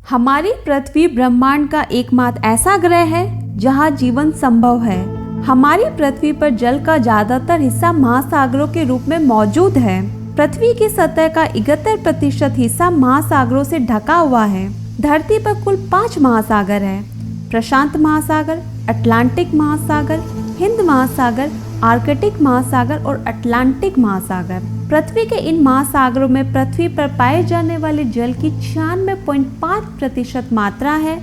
हमारी पृथ्वी ब्रह्मांड का एकमात्र ऐसा ग्रह है जहां जीवन संभव है। हमारी पृथ्वी पर जल का ज्यादातर हिस्सा महासागरों के रूप में मौजूद है। पृथ्वी की सतह का 71% हिस्सा महासागरों से ढका हुआ है। धरती पर कुल 5 महासागर हैं: प्रशांत महासागर, अटलांटिक महासागर, हिंद महासागर, आर्कटिक महासागर और अटलांटिक महासागर। पृथ्वी के इन महासागरों में पृथ्वी पर पाए जाने वाले जल की 96.5% मात्रा है।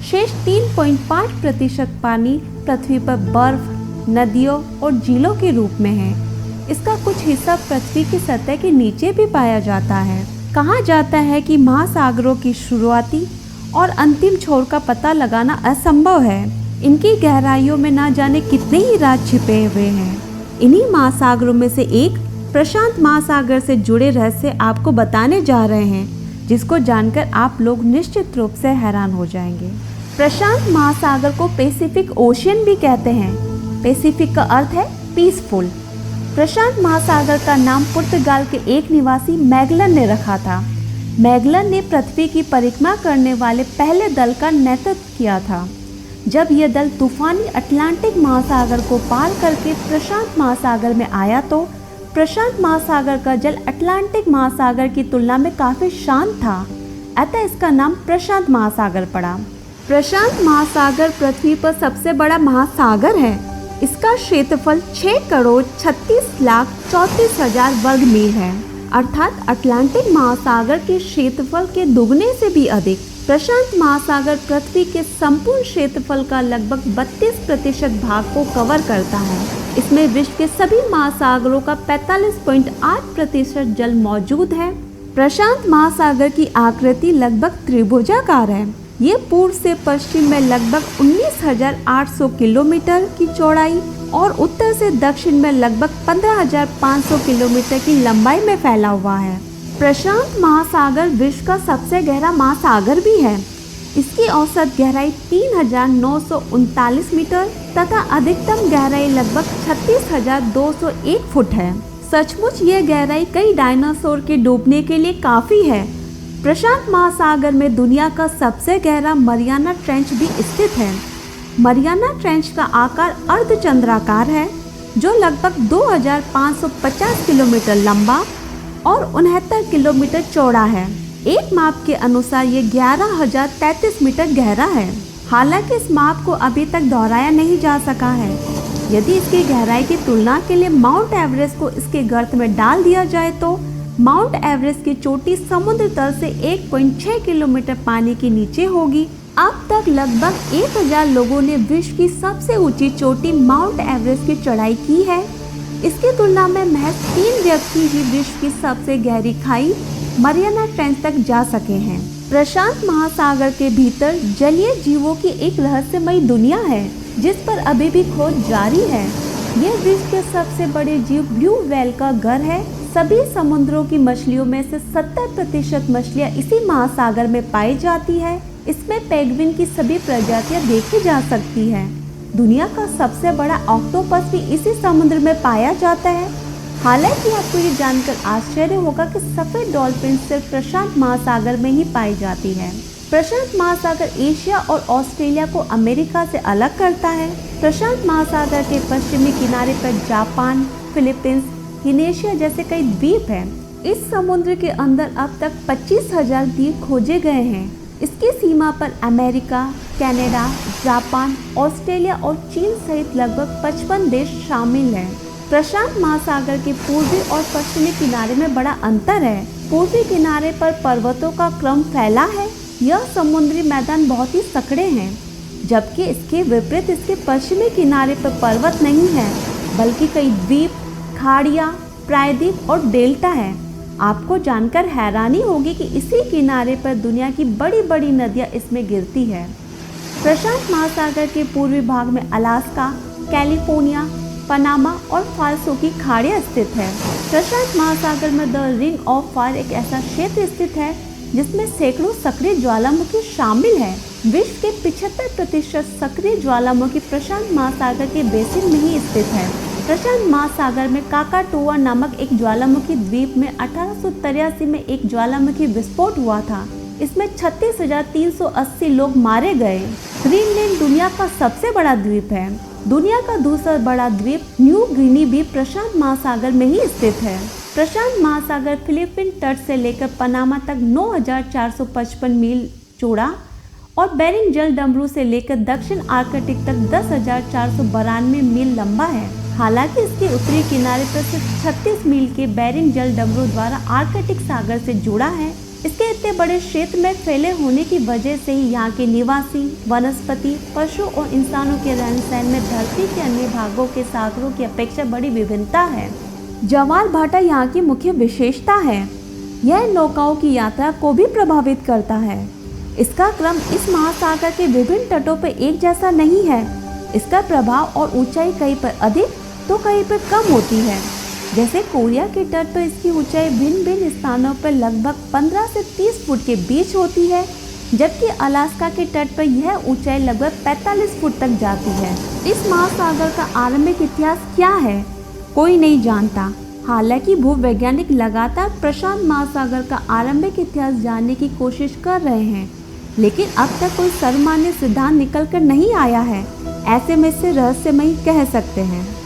शेष 3.5% पानी पृथ्वी पर बर्फ, नदियों और झीलों के रूप में है। इसका कुछ हिस्सा पृथ्वी की सतह के नीचे भी पाया जाता है। कहा जाता है कि महासागरों की शुरुआती और अंतिम छोर का पता लगाना असंभव है। इनकी गहराइयों में ना जाने कितने ही राज छिपे हुए हैं। इन्हीं महासागरों में से एक प्रशांत महासागर से जुड़े रहस्य आपको बताने जा रहे हैं, जिसको जानकर आप लोग निश्चित रूप से हैरान हो जाएंगे। प्रशांत महासागर को पैसिफिक ओशियन भी कहते हैं। पैसिफिक का अर्थ है पीसफुल। प्रशांत महासागर का नाम पुर्तगाल के एक निवासी मैगलन ने रखा था। मैगलन ने पृथ्वी की परिक्रमा करने वाले पहले दल का नेतृत्व किया था। जब यह दल तूफानी अटलांटिक महासागर को पार करके प्रशांत महासागर में आया तो प्रशांत महासागर का जल अटलांटिक महासागर की तुलना में काफी शांत था, अतः इसका नाम प्रशांत महासागर पड़ा। प्रशांत महासागर पृथ्वी पर सबसे बड़ा महासागर है। इसका क्षेत्रफल 6,36,34,000 वर्ग मील है, अर्थात अटलांटिक महासागर के क्षेत्रफल के दुगने से भी अधिक। प्रशांत महासागर पृथ्वी के संपूर्ण क्षेत्रफल का लगभग 32% भाग को कवर करता है। इसमें विश्व के सभी महासागरों का 45.8% जल मौजूद है। प्रशांत महासागर की आकृति लगभग त्रिभुजाकार है। ये पूर्व से पश्चिम में लगभग 19,800 किलोमीटर की चौड़ाई और उत्तर से दक्षिण में लगभग 15,500 किलोमीटर की लंबाई में फैला हुआ है। प्रशांत महासागर विश्व का सबसे गहरा महासागर भी है। इसकी औसत गहराई 3,939 मीटर तथा अधिकतम गहराई लगभग 36,201 फुट है। सचमुच ये गहराई कई डायनासोर के डूबने के लिए काफी है। प्रशांत महासागर में दुनिया का सबसे गहरा मरियाना ट्रेंच भी स्थित है। मरियाना ट्रेंच का आकार अर्धचंद्राकार है, जो लगभग 2,550 किलोमीटर लंबा और 69 किलोमीटर चौड़ा है। एक माप के अनुसार ये 11,033 मीटर गहरा है। हालांकि इस माप को अभी तक दोहराया नहीं जा सका है। यदि इसकी गहराई की तुलना के लिए माउंट एवरेस्ट को इसके गर्त में डाल दिया जाए तो माउंट एवरेस्ट की चोटी समुद्र तल से 1.6 किलोमीटर पानी के नीचे होगी। अब तक लगभग 1,000 लोगों ने विश्व की सबसे ऊंची चोटी माउंट एवरेस्ट की चढ़ाई की है। इसकी तुलना में महज 3 व्यक्ति ही विश्व की सबसे गहरी खाई मरियाना ट्रेंच तक जा सके हैं। प्रशांत महासागर के भीतर जलीय जीवों की एक रहस्यमयी दुनिया है, जिस पर अभी भी खोज जारी है। यह विश्व के सबसे बड़े जीव ब्लू व्हेल का घर है। सभी समुद्रों की मछलियों में से 70% मछलियां इसी महासागर में पाई जाती है। इसमें पेंगुइन की सभी प्रजातियां देखी जा सकती है। दुनिया का सबसे बड़ा ऑक्टोपस भी इसी समुद्र में पाया जाता है। हालांकि आपको ये जानकर आश्चर्य होगा कि सफेद डॉल्फिन सिर्फ प्रशांत महासागर में ही पाई जाती है। प्रशांत महासागर एशिया और ऑस्ट्रेलिया को अमेरिका से अलग करता है। प्रशांत महासागर के पश्चिमी किनारे पर जापान, फिलीपींस, इंडोनेशिया जैसे कई द्वीप हैं। इस समुद्र के अंदर अब तक 25,000 द्वीप खोजे गए हैं। इसकी सीमा पर अमेरिका, कनाडा, जापान, ऑस्ट्रेलिया और चीन सहित लगभग 55 देश शामिल हैं। प्रशांत महासागर के पूर्वी और पश्चिमी किनारे में बड़ा अंतर है। पूर्वी किनारे पर पर्वतों का क्रम फैला है। यह समुद्री मैदान बहुत ही सकड़े हैं, जबकि इसके विपरीत इसके पश्चिमी किनारे पर पर्वत नहीं है, बल्कि कई द्वीप, खाड़ियाँ, प्रायद्वीप और डेल्टा है। आपको जानकर हैरानी होगी कि इसी किनारे पर दुनिया की बड़ी बड़ी नदियाँ इसमें गिरती है। प्रशांत महासागर के पूर्वी भाग में अलास्का, कैलिफोर्निया, पनामा और फाल्सो की खाड़ियाँ स्थित है। प्रशांत महासागर में द रिंग ऑफ फायर एक ऐसा क्षेत्र स्थित है जिसमें सैकड़ों सक्रिय ज्वालामुखी शामिल है। विश्व के 75% सक्रिय ज्वालामुखी प्रशांत महासागर के बेसिन में ही स्थित है। प्रशांत महासागर में काकाटोआ नामक एक ज्वालामुखी द्वीप में 1883 में एक ज्वालामुखी विस्फोट हुआ था। इसमें 36,380 लोग मारे गए। ग्रीनलैंड दुनिया का सबसे बड़ा द्वीप है। दुनिया का दूसरा बड़ा द्वीप न्यू गिनी भी प्रशांत महासागर में ही स्थित है। प्रशांत महासागर फिलीपीन तट से लेकर पनामा तक 9,455 मील चौड़ा और बेरिंग जल डमरू से लेकर दक्षिण आर्कटिक तक 10,492 मील लंबा है। हालांकि इसके उत्तरी किनारे पर सिर्फ 36 मील के बेरिंग जल डमरू द्वारा आर्कटिक सागर से जुड़ा है। इसके इतने बड़े क्षेत्र में फैले होने की वजह से ही यहाँ के निवासी, वनस्पति, पशु और इंसानों के रहन सहन में धरती के अन्य भागों के सागरों की अपेक्षा बड़ी विभिन्नता है। जवाल भाटा यहाँ की मुख्य विशेषता है। यह नौकाओं की यात्रा को भी प्रभावित करता है। इसका क्रम इस महासागर के विभिन्न तटों पर एक जैसा नहीं है। इसका प्रभाव और ऊंचाई कहीं पर अधिक तो कहीं पर कम होती है। जैसे कोरिया के तट पर इसकी ऊंचाई भिन्न भिन्न स्थानों पर लगभग 15 से 30 फुट के बीच होती है, जबकि अलास्का के तट पर यह ऊंचाई लगभग 45 फुट तक जाती है। इस महासागर का आरंभिक इतिहास क्या है, कोई नहीं जानता। हालांकि भूवैज्ञानिक लगातार प्रशांत महासागर का आरंभिक इतिहास जानने की कोशिश कर रहे हैं, लेकिन अब तक कोई सर्वमान्य सिद्धांत निकल कर नहीं आया है। ऐसे में इसे रहस्यमयी कह सकते हैं।